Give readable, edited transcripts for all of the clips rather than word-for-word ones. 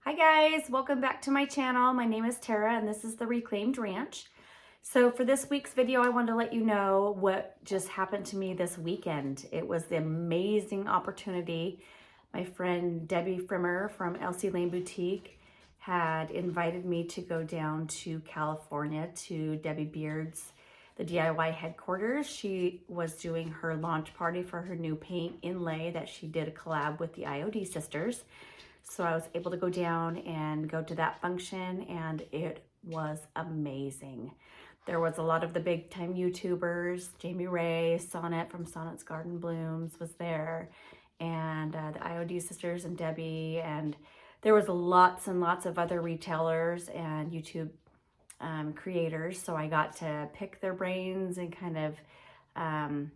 Hi guys, welcome back to my channel. My name is Tara and this is the Reclaimed Ranch. So for this week's video, I wanted to let you know what just happened to me this weekend. It was the amazing opportunity. My friend Debi Pfrimmer from Elsie Land Boutique had invited me to go down to California to Debbie Beard's, the DIY headquarters. She was doing her launch party for her new paint inlay that she did a collab with the IOD sisters. So I was able to go down and go to that function, and it was amazing. There was a lot of the big time YouTubers. Jamie Ray, Sonnet from Sonnet's Garden Blooms was there, and the IOD sisters and Debbie, and there was lots and lots of other retailers and YouTube creators. So I got to pick their brains and kind of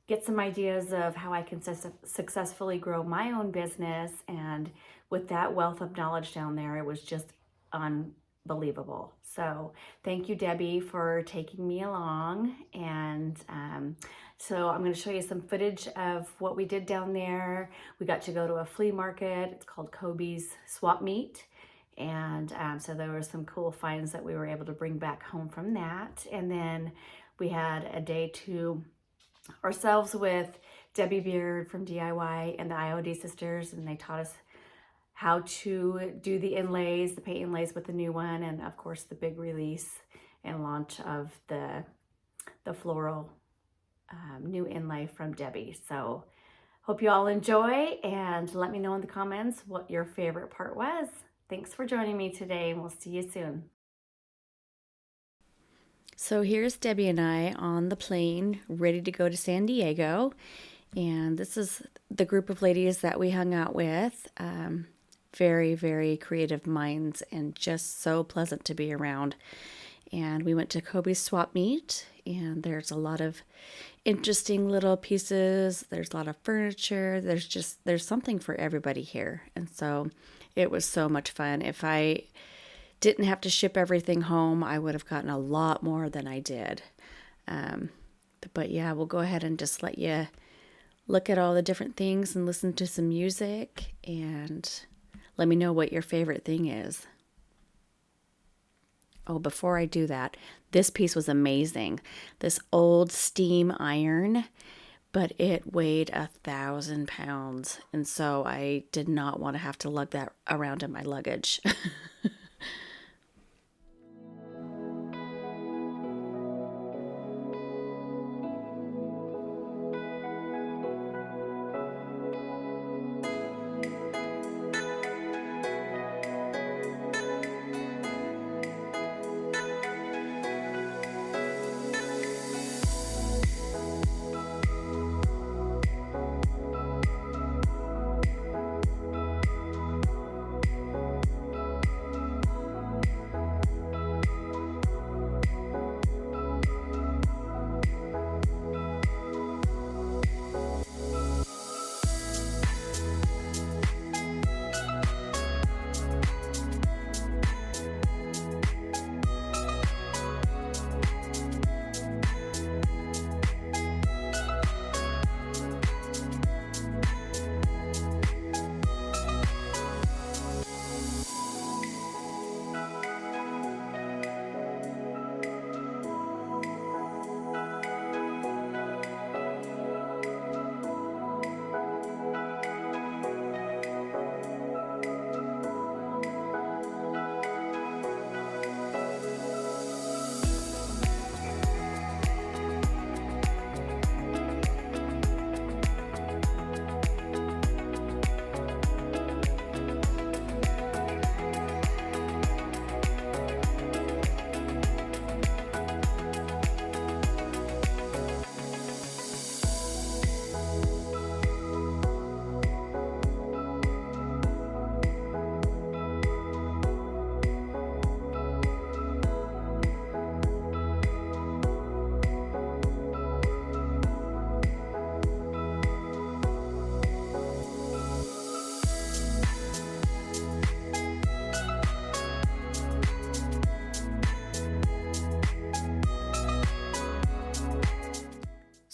get some ideas of how I can successfully grow my own business. And with that wealth of knowledge down there, it was just unbelievable. So thank you, Debbie, for taking me along. And so I'm going to show you some footage of what we did down there. We got to go to a flea market. It's called Kobe's Swap Meet. And so there were some cool finds that we were able to bring back home from that. And then we had a day to ourselves with Debbie Beard from DIY and the IOD sisters, and they taught us how to do the inlays, the paint inlays with the new one, and of course the big release and launch of the floral new inlay from Debbie. So hope you all enjoy, and let me know in the comments what your favorite part was. Thanks for joining me today, and we'll see you soon. So here's Debbie and I on the plane, ready to go to San Diego. And this is the group of ladies that we hung out with. Very, very creative minds and just so pleasant to be around. And we went to Kobe's Swap Meet, and there's a lot of interesting little pieces. There's a lot of furniture. There's something for everybody here. And so it was so much fun. If I didn't have to ship everything home, I would have gotten a lot more than I did. But yeah, we'll go ahead and just let you look at all the different things and listen to some music, and let me know what your favorite thing is. Oh, before I do that, this piece was amazing. This old steam iron, but it weighed 1,000 pounds. And so I did not want to have to lug that around in my luggage.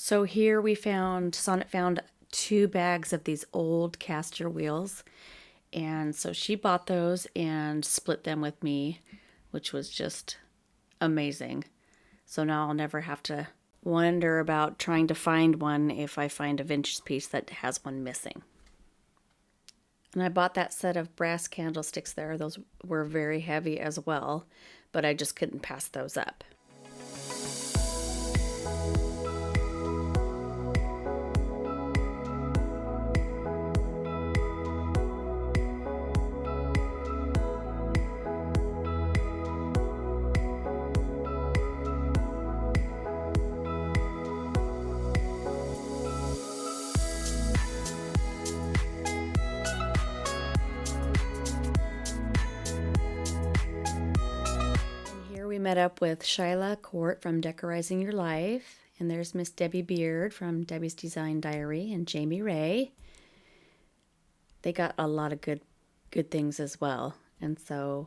So here Sonnet found 2 bags of these old caster wheels, And so she bought those and split them with me, which was just amazing. So now I'll never have to wonder about trying to find one if I find a vintage piece that has one missing. And I bought that set of brass candlesticks there. Those were very heavy as well, but I just couldn't pass those up. We met up with Shyla Court from Decorizing Your Life, and there's Miss Debbie Beard from Debbie's Design Diary, and Jamie Ray. They got a lot of good things as well. And so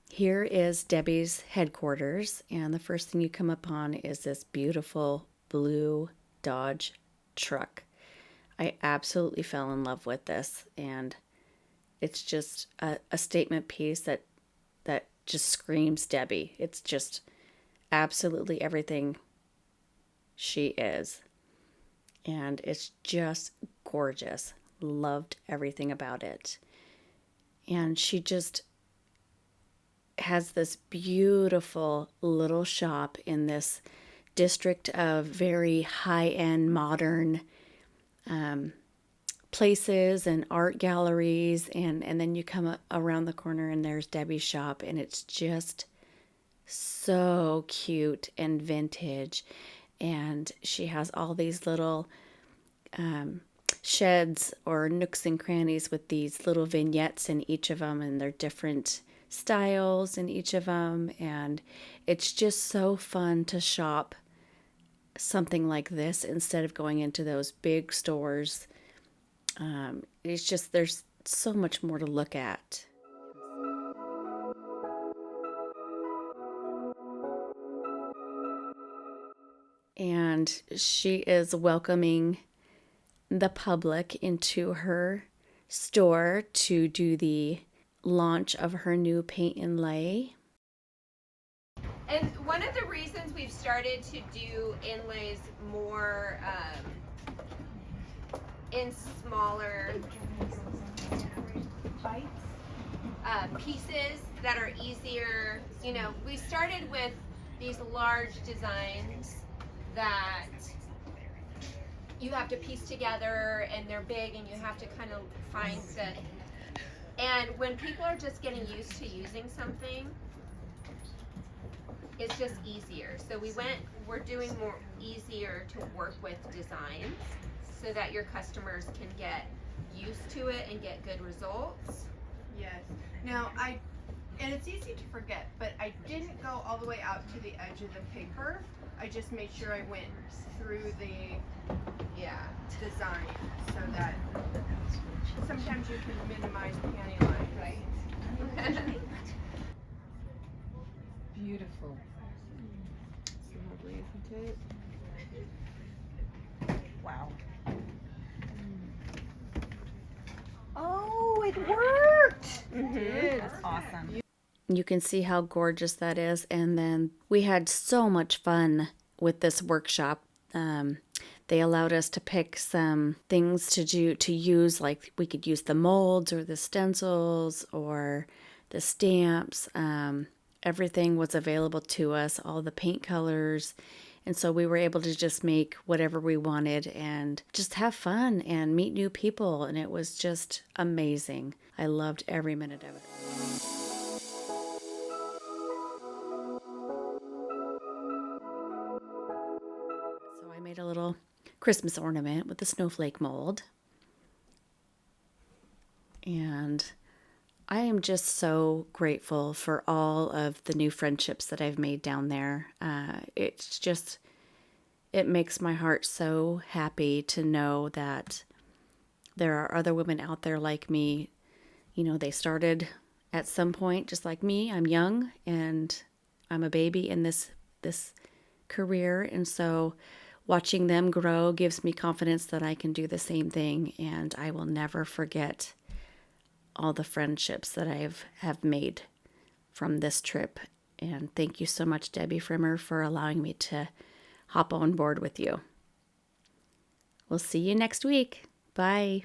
here is Debbie's headquarters, and the first thing you come upon is this beautiful blue Dodge truck. I absolutely fell in love with this, and it's just a statement piece that just screams Debbie. It's just absolutely everything she is. And it's just gorgeous. Loved everything about it. And she just has this beautiful little shop in this district of very high-end modern places and art galleries, and then you come around the corner and there's Debbie's shop, and it's just so cute and vintage. And she has all these little sheds or nooks and crannies with these little vignettes in each of them, and they're different styles in each of them, and it's just so fun to shop something like this instead of going into those big stores. It's just, there's so much more to look at. And she is welcoming the public into her store to do the launch of her new Paint Inlay. And one of the reasons we've started to do inlays more in smaller pieces that are easier, you know, we started with these large designs that you have to piece together, and they're big, and you have to kind of find the, and when people are just getting used to using something, it's just easier. So we're doing more easier to work with designs so that your customers can get used to it and get good results. Yes. Now and it's easy to forget, but I didn't go all the way out to the edge of the paper. I just made sure I went through the design so that sometimes you can minimize panty lines. Right. Beautiful. So lovely, isn't it? Wow. Oh, it worked! Mm-hmm. That's awesome. You can see how gorgeous that is. And then we had so much fun with this workshop. They allowed us to pick some things to use, like we could use the molds or the stencils or the stamps. Everything was available to us, all the paint colors. And so we were able to just make whatever we wanted and just have fun and meet new people. And it was just amazing. I loved every minute of it. So I made a little Christmas ornament with the snowflake mold. And I am just so grateful for all of the new friendships that I've made down there. It makes my heart so happy to know that there are other women out there like me. You know, they started at some point just like me. I'm young and I'm a baby in this career. And so watching them grow gives me confidence that I can do the same thing. And I will never forget all the friendships that have made from this trip. And thank you so much, Debi Pfrimmer, for allowing me to hop on board with you. We'll see you next week. Bye.